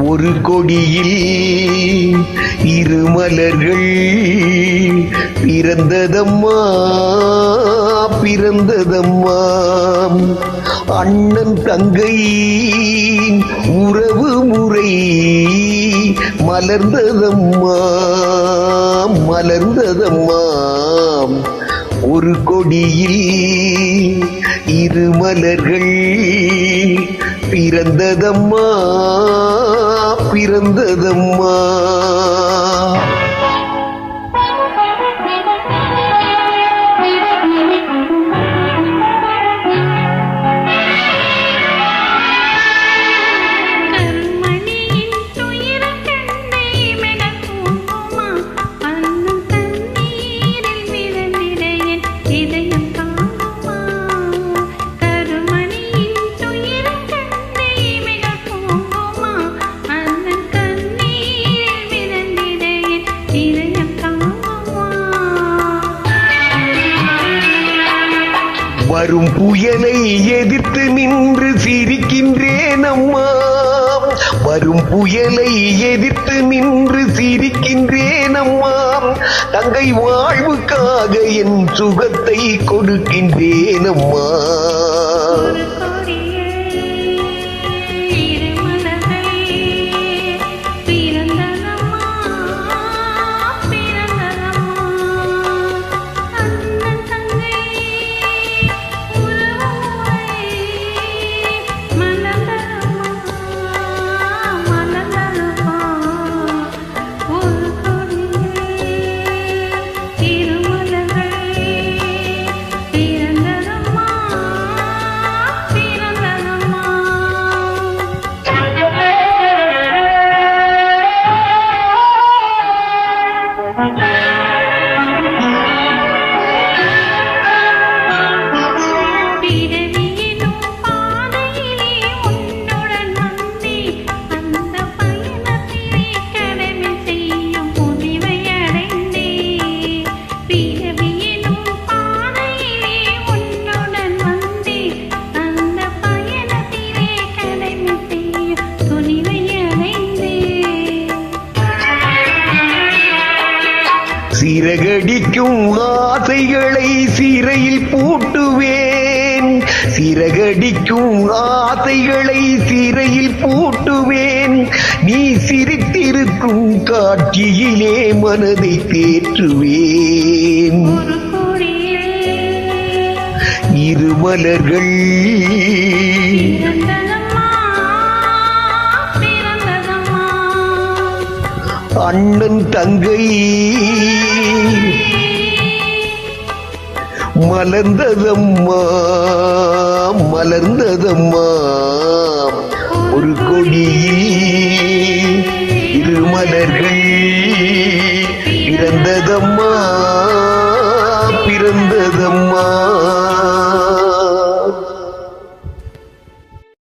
ஒரு கொடியில் இரு மலர்கள் பிறந்ததம்மா பிறந்ததம்மா. அண்ணன் தங்கை உறவு முறை மலர்ந்ததம்மா மலர்ந்ததம்மா. ஒரு கொடியில் இரு மலர்கள் பிறந்ததம்மா பிறந்ததம்மா. வரும் புயலை எதிர்த்து நின்று சிரிக்கின்றேன் அம்மா. வரும் புயலை எதிர்த்து நின்று சிரிக்கின்றேன் அம்மா. தங்கை வாழ்வுக்காக என் சுகத்தை கொடுக்கின்றேன் அம்மா. சிறகடிக்கும் ஆசைகளை சிறையில் பூட்டுவேன். சிறகடிக்கும் ஆசைகளை சிறையில் பூட்டுவேன். நீ சிரித்திருக்கும் காட்சியிலே மனதை தேற்றுவேன். இரு மலர்கள் அண்ணன் தங்கை மலர்ந்ததம்மா மலர்ந்ததம்மா. ஒரு கொடியில் இரு மலர்கள் பிறந்ததம்மா பிறந்ததம்மா.